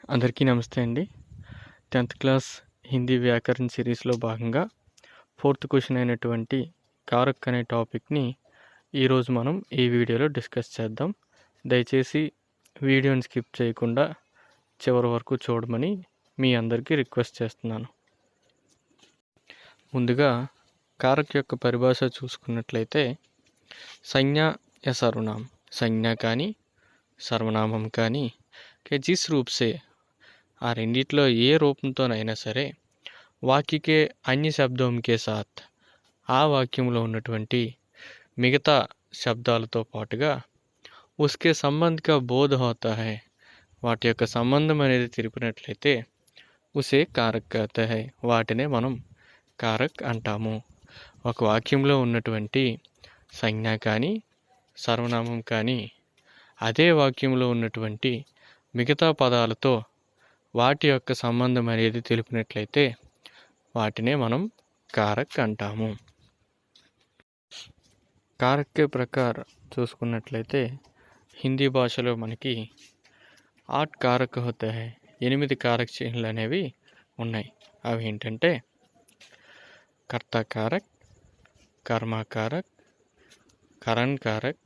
అందరికీ నమస్తే అండి. 10th క్లాస్ హిందీ వ్యాకరణ సిరీస్‌లో భాగంగా 4th క్వెషన్ అయినటువంటి కారక్ అనే టాపిక్‌ని ఈరోజు మనం ఈ వీడియోలో డిస్కస్ చేద్దాం. దయచేసి వీడియోని స్కిప్ చేయకుండా చివరి వరకు చూడమని మీ అందరికీ రిక్వెస్ట్ చేస్తున్నాను. ముందుగా కారక్ యొక్క పరిభాష చూసుకున్నట్లయితే సంజ్ఞ या सर्वनाम సంజ్ఞ కానీ సర్వనామం కానీ जिस रूप से ఆ రెండిట్లో ఏ రూపంతోనైనా సరే వాక్యకే అన్య శబ్దంకే సాత్ ఆ వాక్యంలో ఉన్నటువంటి మిగతా శబ్దాలతో పాటుగా ఉస్కే సంబంధిక బోధ హోతా హై వాటి యొక్క సంబంధం అనేది తెలిపినట్లయితే ఉసే కారక్ కహతే హై వాటినే మనం కారక్ అంటాము. ఒక వాక్యంలో ఉన్నటువంటి సంజ్ఞ కానీ సర్వనామం కానీ అదే వాక్యంలో ఉన్నటువంటి మిగతా పదాలతో వాటి యొక్క సంబంధం అనేది తెలిపినట్లయితే వాటినే మనం कारक అంటాము. कारक के ప్రకారం చూసుకున్నట్లయితే హిందీ భాషలో మనకి 8 कारक होते हैं 8 कारक చిహ్నాలు అనేవి ఉన్నాయి. అవి ఏంటంటే कर्ता कारक, कर्मा कारक, करण कारक,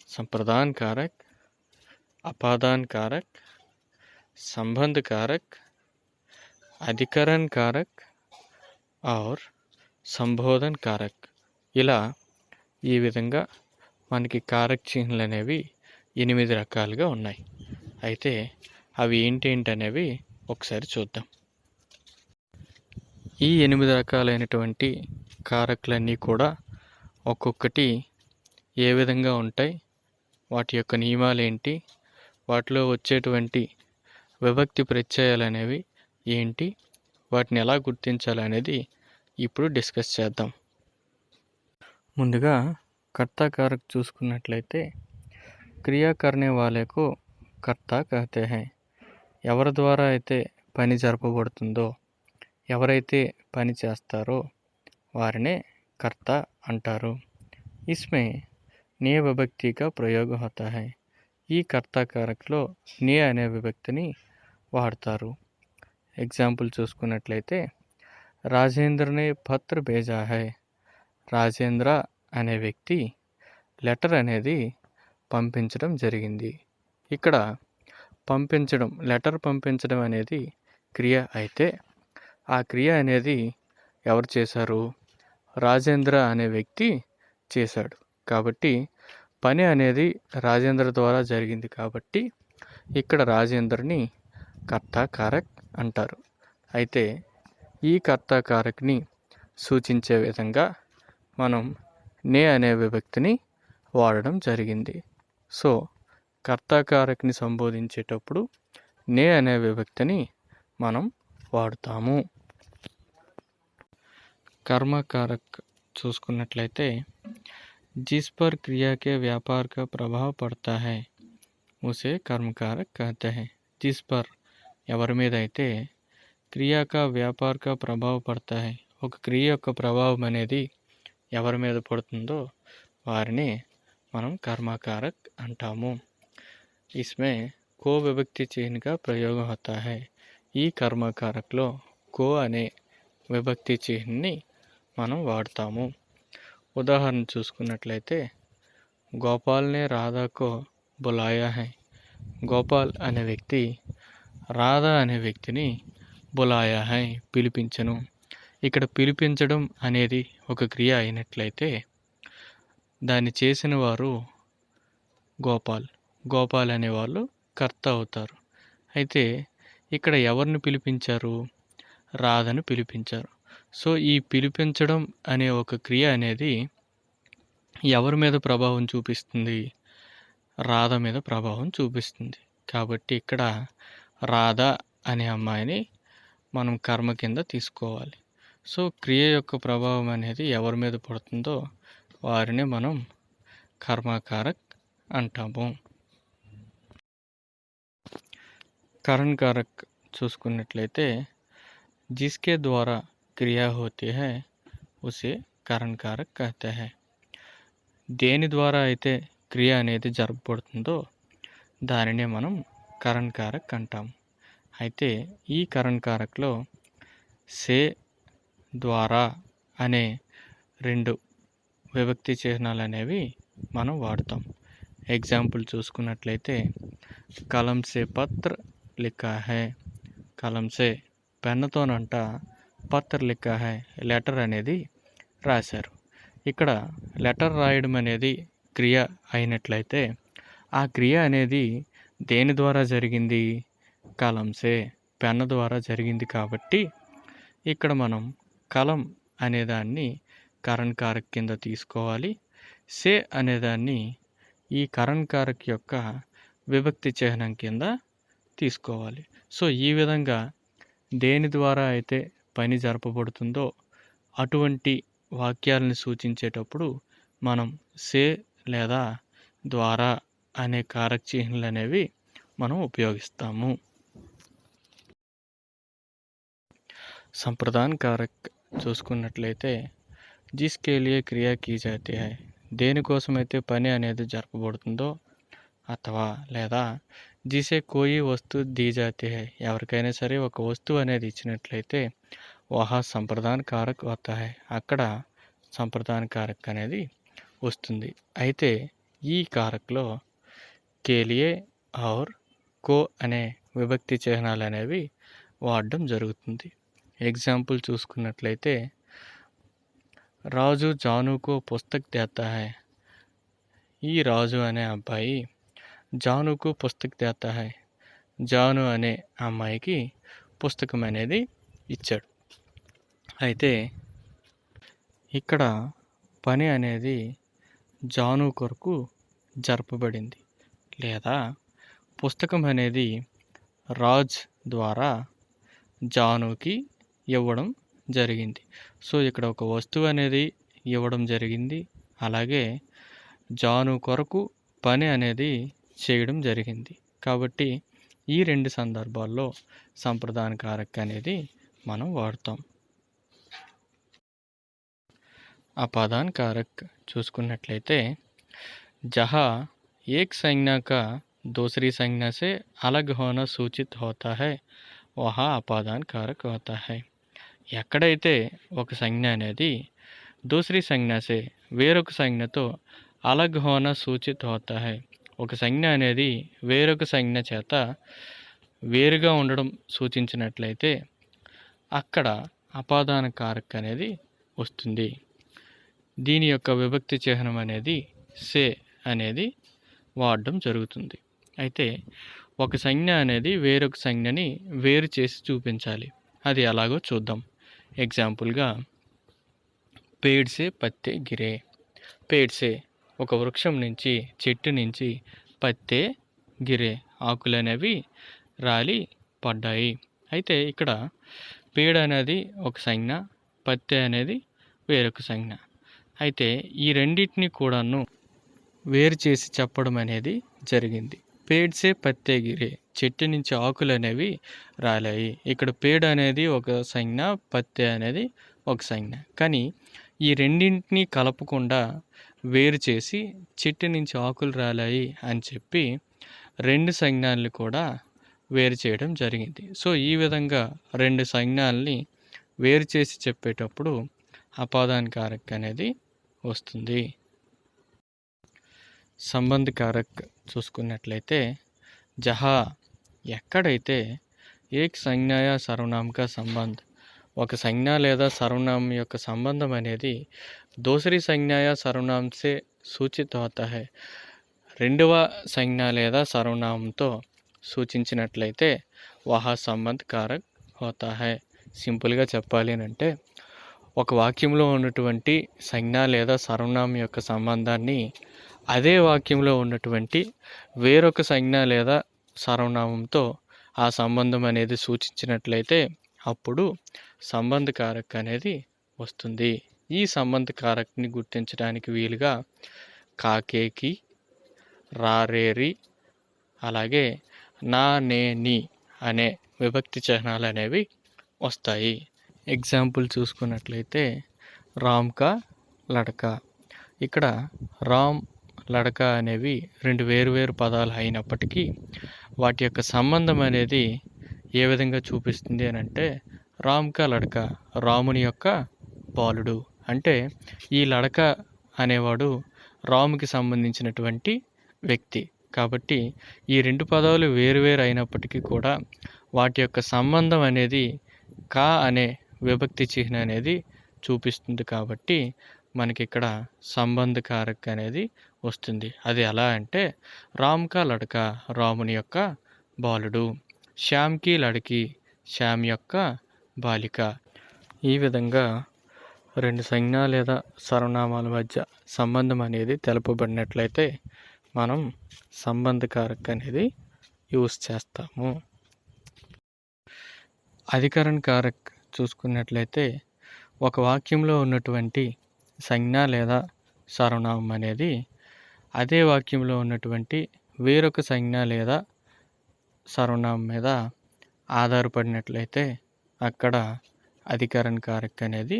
संप्रदान कारक, अपादान कारक, संबंध कारक, अधिकरण कारक और సంబోధన్ కారక్. ఇలా ఈ విధంగా మనకి కారక్ చిహ్నాలు అనేవి 8 రకాలుగా ఉన్నాయి. అయితే అవి ఏంటనేవి ఒకసారి చూద్దాం. ఈ 8 రకాలైనటువంటి కారక్లన్నీ కూడా ఒక్కొక్కటి ఏ విధంగా ఉంటాయి, వాటి యొక్క నియమాలు ఏంటి, వాటిలో వచ్చేటువంటి విభక్తి ప్రత్యయాలు అనేవి ఏంటి, వాటిని ఎలా గుర్తించాలనేది ఇప్పుడు డిస్కస్ చేద్దాం. ముందుగా కర్తా కారక్ చూసుకున్నట్లయితే క్రియా కర్నే వాలేకు కర్తా కహతే హై. ఎవరి ద్వారా అయితే పని జరపబడుతుందో, ఎవరైతే పని చేస్తారో వారినే కర్త అంటారు. ఇస్మే నే విభక్తి కా ప్రయోగ హోతా హై. ఈ కర్తా కారక్లో నే అనే విభక్తిని వాడతారు. ఎగ్జాంపుల్ చూసుకున్నట్లయితే రాజేంద్రనే పత్ర భేజా హై. రాజేంద్ర అనే వ్యక్తి లెటర్ అనేది పంపించడం జరిగింది. ఇక్కడ పంపించడం, లెటర్ పంపించడం అనేది క్రియ అయితే ఆ క్రియ అనేది ఎవరు చేశారు? రాజేంద్ర అనే వ్యక్తి చేశాడు. కాబట్టి పని అనేది రాజేంద్ర ద్వారా జరిగింది కాబట్టి ఇక్కడ రాజేంద్రని కర్తా కారక్ అంటారు. అయితే ఈ కర్తా కారక్ని సూచించే విధంగా మనం నే అనే విభక్తిని వాడడం జరిగింది. సో కర్తా కారక్ని సంబోధించేటప్పుడు నే అనే విభక్తిని మనం వాడుతాము. కర్మ కారక్ చూసుకున్నట్లయితే जिस पर क्रिया के व्यापार का प्रभाव पड़ता है उसे कर्म कारक कहते हैं. जिस पर ఎవరి మీద అయితే క్రియా కా వ్యాపార్ కా ప్రభావ పడతా హై, ఒక క్రియ యొక్క ప్రభావం అనేది ఎవరి మీద పడుతుందో వారిని మనం కర్మకారక్ అంటాము. ఇస్మే కో విభక్తి చిహ్న కా ప్రయోగం హోతా హై. ఈ కర్మకారక్లో కో అనే విభక్తి చిహ్నాన్ని మనం వాడతాము. ఉదాహరణ చూసుకున్నట్లయితే గోపాల్నే రాధాకో బులాయా హై. గోపాల్ అనే వ్యక్తి రాధా అనే వ్యక్తిని బులాయా హై పిలిపించను. ఇక్కడ పిలిపించడం అనేది ఒక క్రియ అయినట్లయితే దాన్ని చేసిన వారు గోపాల్ అనేవాళ్ళు కర్త అవుతారు. అయితే ఇక్కడ ఎవరిని పిలిపించారు? రాధను పిలిపించారు. సో ఈ పిలిపించడం అనే ఒక క్రియ అనేది ఎవరి మీద ప్రభావం చూపిస్తుంది? రాధ మీద ప్రభావం చూపిస్తుంది. కాబట్టి ఇక్కడ రాధ అనే అమ్మాయిని మనం కర్మ కింద తీసుకోవాలి. సో క్రియ యొక్క ప్రభావం అనేది ఎవరి మీద పడుతుందో వారిని మనం కర్మకారక్ అంటాము. కరణ్ కారక్ చూసుకున్నట్లయితే జిస్కే ద్వారా క్రియా హోతీ హై ఉసే కరణ్ కారక్ కహతే హై. దేని ద్వారా అయితే క్రియ అనేది జరపబడుతుందో దానినే మనం కరణ్ కారక్ అంటాం. అయితే ఈ కరణ్ కారక్లో సే, ద్వారా అనే 2 విభక్తి చిహ్నాలు అనేవి మనం వాడతాం. ఎగ్జాంపుల్ చూసుకున్నట్లయితే కలం సే పత్ర లిఖా హై, కలం సే పెన్నుతోనంట, పత్ర లిఖా హై లెటర్ అనేది రాశారు. ఇక్కడ లెటర్ రాయడం అనేది క్రియ అయినట్లయితే ఆ క్రియ అనేది దేని ద్వారా జరిగింది? కలంసే పెన్ను ద్వారా జరిగింది. కాబట్టి ఇక్కడ మనం కలం అనేదాన్ని కరణ్ కారక్ కింద తీసుకోవాలి. సే అనేదాన్ని ఈ కరణ్ కారక్ యొక్క విభక్తి చిహ్నం కింద తీసుకోవాలి. సో ఈ విధంగా దేని ద్వారా అయితే పని జరపబడుతుందో అటువంటి వాక్యాలను సూచించేటప్పుడు మనం సే లేదా ద్వారా అనే కారక చిహ్నాలు అనేవి మనం ఉపయోగిస్తాము. సంప్రదాన్ కారక్ చూసుకున్నట్లయితే జిస్కే లియే క్రియ కీ జాతి హై, దేనికోసమైతే పని అనేది జరపబడుతుందో అథవా లేదా జిసే కోయి వస్తు దీ జాతి హై, ఎవరికైనా సరే ఒక వస్తువు అనేది ఇచ్చినట్లయితే వహా సంప్రదాన్ కారక్ వతా హై, అక్కడ సంప్రదాన్ కారక్ అనేది వస్తుంది. అయితే ఈ కారక్లో కేలియే ఔర్ కో అనే విభక్తి చిహ్నాలు అనేవి వాడడం జరుగుతుంది. ఎగ్జాంపుల్ చూసుకున్నట్లయితే రాజు జానుకు పుస్తక్ దేతా హై, ఈ రాజు అనే అబ్బాయి జానుకు పుస్తక్ దేతా హై, జాను అనే అమ్మాయికి పుస్తకం అనేది ఇచ్చాడు. అయితే ఇక్కడ పని అనేది జాను కొరకు జరపబడింది లేదా పుస్తకం అనేది రాజ్ ద్వారా జానుకి ఇవ్వడం జరిగింది. సో ఇక్కడ ఒక వస్తువు అనేది ఇవ్వడం జరిగింది, అలాగే జాను కొరకు పని అనేది చేయడం జరిగింది. కాబట్టి ఈ 2 సందర్భాల్లో సంప్రదాన కారక్ అనేది మనం వాడతాం. అపాదాన్ కారక్ చూసుకున్నట్లయితే జహా ఏక్ సంజ్ఞా కా दूसरी संज्ञा से अलग होना सूचित होता है वहाँ అపాదాన్ కారక్ होता है. ఎక్కడైతే ఒక సంజ్ఞ అనేది దూసరి సంజ్ఞాసే వేరొక సంజ్ఞతో అలగ్ హోనా సూచిత్ హోతా హై, ఒక సంజ్ఞ అనేది వేరొక సంజ్ఞ చేత వేరుగా ఉండడం సూచించినట్లయితే అక్కడ అపాదాన కారక్ అనేది వస్తుంది. దీని యొక్క విభక్తి చిహ్నం అనేది సే అనేది వాడడం జరుగుతుంది. అయితే ఒక సంజ్ఞ అనేది వేరొక సంజ్ఞని వేరు చేసి చూపించాలి. అది ఎలాగో చూద్దాం. ఎగ్జాంపుల్గా పేడ్ సే పత్తే గిరే, పేడ్ సే ఒక వృక్షం నుంచి చెట్టు నుంచి పత్తే గిరే ఆకులు అనేవి రాలి పడ్డాయి. అయితే ఇక్కడ పేడ్ అనేది ఒక సంజ్ఞ, పత్తే అనేది వేరొక సంజ్ఞ. అయితే ఈ రెండింటిని కూడాను వేరు చేసి చెప్పడం అనేది జరిగింది. పేడ్ సే పత్తే గిరే చెట్టు నుంచి ఆకులు అనేవి రాలాయి. ఇక్కడ పేడ్ అనేది ఒక సంజ్ఞ, పత్తే అనేది ఒక సంజ్ఞ. కానీ ఈ రెండింటిని కలపకుండా వేరు చేసి చెట్టు నుంచి ఆకులు రాలాయి అని చెప్పి 2 సంజ్ఞల్ని కూడా వేరు చేయడం జరిగింది. సో ఈ విధంగా 2 సంజ్ఞల్ని వేరు చేసి చెప్పేటప్పుడు అపాదాన్ కారక్ అనేది వస్తుంది. సంబంధ కారక్ చూసుకున్నట్లయితే జహా ఎక్కడైతే ఏక్ సంజ్ఞాయ సర్వనామక సంబంధ్, ఒక సంజ్ఞ లేదా సర్వనామం యొక్క సంబంధం అనేది దూసరి సంజ్ఞాయ సర్వనామంసే సూచిత హోతా హై, రెండవ సంజ్ఞ లేదా సర్వనామంతో సూచించినట్లయితే వహా సంబంధ కారక్ హోతా హై. సింపుల్గా చెప్పాలి అంటే ఒక వాక్యంలో ఉన్నటువంటి సంజ్ఞ లేదా సర్వనామం యొక్క సంబంధాన్ని అదే వాక్యంలో ఉన్నటువంటి వేరొక సంజ్ఞ లేదా సర్వనామంతో ఆ సంబంధం అనేది సూచించినట్లయితే అప్పుడు సంబంధ కారక్ అనేది వస్తుంది. ఈ సంబంధ కారక్ని గుర్తించడానికి వీలుగా కాకేకి, రారేరి, అలాగే నా, నే, నీ అనే విభక్తి చిహ్నాలు అనేవి వస్తాయి. ఎగ్జాంపుల్ చూసుకున్నట్లయితే రామ్ కా లడకా, ఇక్కడ రామ్, లడకా అనేవి 2 వేరువేరు పదాలు అయినప్పటికీ వాటి యొక్క సంబంధం అనేది ఏ విధంగా చూపిస్తుంది అని అంటే రామ్ కా లడక, రాముని యొక్క బాలుడు. అంటే ఈ లడక అనేవాడు రాముకి సంబంధించినటువంటి వ్యక్తి. కాబట్టి ఈ రెండు పదాలు వేరువేరు అయినప్పటికీ కూడా వాటి యొక్క సంబంధం అనేది కా అనే విభక్తి చిహ్నం అనేది చూపిస్తుంది. కాబట్టి మనకి ఇక్కడ సంబంధకారక అనేది వస్తుంది. అది ఎలా అంటే రామ్ కా లడక, రాముని యొక్క బాలుడు, శ్యామ్ కి లడకి, శ్యామ్ యొక్క బాలిక. ఈ విధంగా రెండు సంజ్ఞ లేదా సర్వనామాల మధ్య సంబంధం అనేది తెలుపబడినట్లయితే మనం సంబంధకారక అనేది యూస్ చేస్తాము. అధికరణ కారక్ చూసుకున్నట్లయితే ఒక వాక్యంలో ఉన్నటువంటి సంజ్ఞ లేదా సర్వనామం అనేది అదే వాక్యంలో ఉన్నటువంటి వేరొక సంజ్ఞ లేదా సర్వనామం మీద ఆధారపడినట్లయితే అక్కడ అధికరణ కారక్ అనేది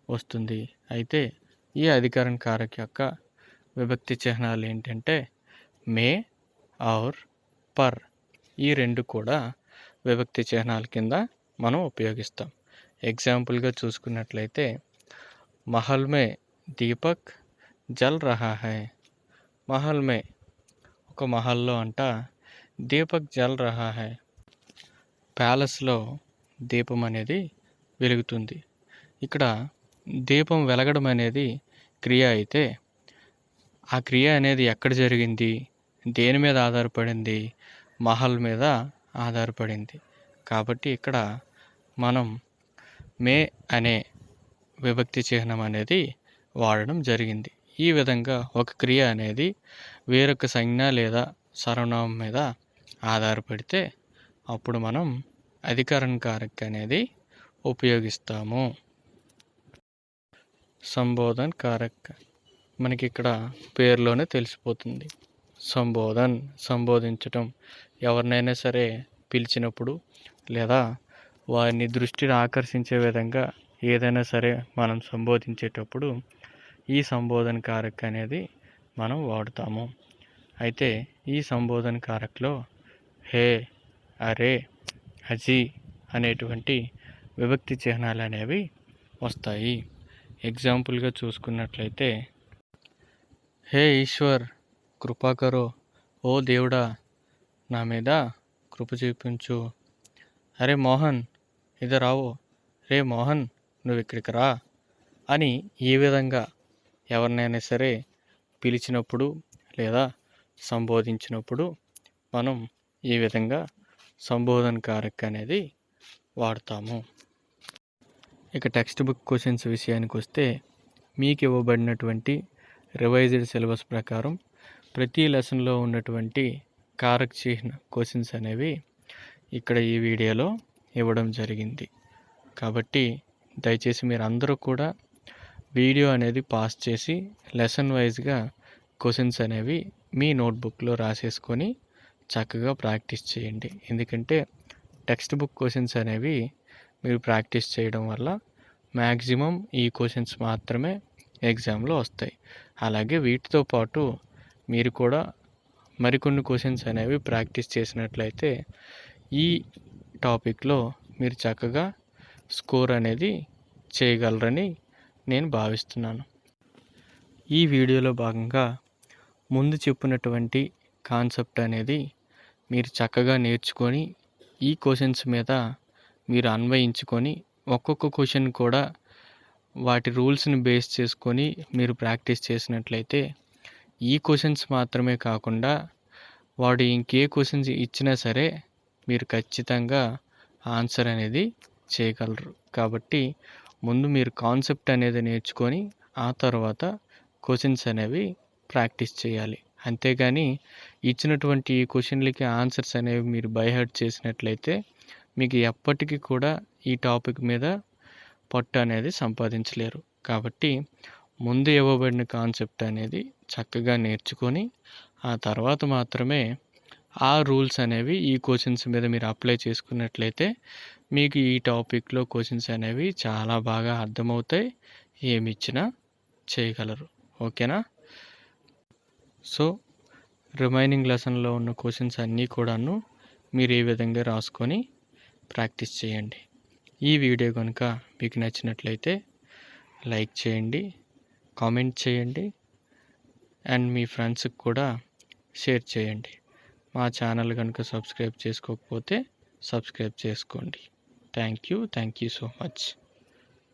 వస్తుంది. అయితే ఈ అధికరణ కారక్ యొక్క విభక్తి చిహ్నాలు ఏంటంటే మే ఔర్ పర్. ఈ రెండు కూడా విభక్తి చిహ్నాల కింద మనం ఉపయోగిస్తాం. ఎగ్జాంపుల్గా చూసుకున్నట్లయితే మహల్ మే దీపక్ జల్ రహా హై. మహల్ మే ఒక మహల్లో అంట దీపక్ జల్ రహా హై, ప్యాలెస్లో దీపం అనేది వెలుగుతుంది. ఇక్కడ దీపం వెలగడం అనేది క్రియ అయితే ఆ క్రియ అనేది ఎక్కడ జరిగింది, దేని మీద ఆధారపడింది, మహల్ మీద ఆధారపడింది. కాబట్టి ఇక్కడ మనం మే అనే విభక్తి చిహ్నం అనేది వాడడం జరిగింది. ఈ విధంగా ఒక క్రియ అనేది వేరొక సంజ్ఞ లేదా సర్వనామం మీద ఆధారపడితే అప్పుడు మనం అధికరణ కారక్ అనేది ఉపయోగిస్తాము. సంబోధన్ కారక్ మనకి ఇక్కడ పేరులోనే తెలిసిపోతుంది. సంబోధన్ సంబోధించటం, ఎవరినైనా సరే పిలిచినప్పుడు లేదా వారిని దృష్టిని ఆకర్షించే విధంగా ఏదైనా సరే మనం సంబోధించేటప్పుడు ఈ సంబోధన కారక్ అనేది మనం వాడుతాము. అయితే ఈ సంబోధన కారక్లో హే, అరే, అజీ అనేటువంటి విభక్తి చిహ్నాలు అనేవి వస్తాయి. ఎగ్జాంపుల్గా చూసుకున్నట్లయితే హే ఈశ్వర్ కృపా కరో, ఓ దేవుడా నా మీద కృప చూపించు. అరే మోహన్ ఇది రావో, రే మోహన్ నువ్వు ఇక్కడికి రా అని ఈ విధంగా ఎవరినైనా సరే పిలిచినప్పుడు లేదా సంబోధించినప్పుడు మనం ఈ విధంగా సంబోధన కారక్ అనేది వాడతాము. ఇక టెక్స్ట్ బుక్ క్వశ్చన్స్ విషయానికి వస్తే మీకు ఇవ్వబడినటువంటి రివైజ్డ్ సిలబస్ ప్రకారం ప్రతి లెసన్లో ఉన్నటువంటి కారక్ చిహ్న క్వశ్చన్స్ అనేవి ఇక్కడ ఈ వీడియోలో ఇవ్వడం జరిగింది. కాబట్టి దయచేసి మీరు అందరూ కూడా వీడియో అనేది పాస్ చేసి లెసన్ వైజ్గా క్వశ్చన్స్ అనేవి మీ నోట్బుక్లో రాసేసుకొని చక్కగా ప్రాక్టీస్ చేయండి. ఎందుకంటే టెక్స్ట్ బుక్ క్వశ్చన్స్ అనేవి మీరు ప్రాక్టీస్ చేయడం వల్ల మ్యాక్సిమం ఈ క్వశ్చన్స్ మాత్రమే ఎగ్జామ్లో వస్తాయి. అలాగే వీటితో పాటు మీరు కూడా మరికొన్ని క్వశ్చన్స్ అనేవి ప్రాక్టీస్ చేసినట్లయితే ఈ టాపిక్లో మీరు చక్కగా స్కోర్ అనేది చేయగలరని నేను భావిస్తున్నాను. ఈ వీడియోలో భాగంగా ముందు చెప్పినటువంటి కాన్సెప్ట్ అనేది మీరు చక్కగా నేర్చుకొని ఈ క్వశ్చన్స్ మీద మీరు అన్వయించుకొని ఒక్కొక్క క్వశ్చన్ కూడా వాటి రూల్స్ని బేస్ చేసుకొని మీరు ప్రాక్టీస్ చేసినట్లయితే ఈ క్వశ్చన్స్ మాత్రమే కాకుండా వాడు ఇంకే క్వశ్చన్స్ ఇచ్చినా సరే మీరు ఖచ్చితంగా ఆన్సర్ అనేది చేయగలరు. కాబట్టి ముందు మీరు కాన్సెప్ట్ అనేది నేర్చుకొని ఆ తర్వాత క్వశ్చన్స్ అనేవి ప్రాక్టీస్ చేయాలి. అంతేగాని ఇచ్చినటువంటి ఈ క్వశ్చన్లకి ఆన్సర్స్ అనేవి మీరు బై హార్ట్ చేసినట్లయితే మీకు ఎప్పటికీ కూడా ఈ టాపిక్ మీద పట్టు అనేది సంపాదించలేరు. కాబట్టి ముందు ఇవ్వబడిన కాన్సెప్ట్ అనేది చక్కగా నేర్చుకొని ఆ తర్వాత మాత్రమే ఆ రూల్స్ అనేవి ఈ క్వశ్చన్స్ మీద మీరు అప్లై చేసుకున్నట్లయితే మీకు ఈ టాపిక్లో క్వశ్చన్స్ అనేవి చాలా బాగా అర్థమవుతాయి, ఏమి ఇచ్చినా చేయగలరు. ఓకేనా? సో రిమైనింగ్ లెసన్లో ఉన్న క్వశ్చన్స్ అన్నీ కూడాను మీరు ఈ విధంగా రాసుకొని ప్రాక్టీస్ చేయండి. ఈ వీడియో కనుక మీకు నచ్చినట్లయితే లైక్ చేయండి, కామెంట్ చేయండి అండ్ మీ ఫ్రెండ్స్కి కూడా షేర్ చేయండి. మా ఛానల్ కనుక సబ్స్క్రైబ్ చేసుకోకపోతే సబ్స్క్రైబ్ చేసుకోండి. Thank you so much.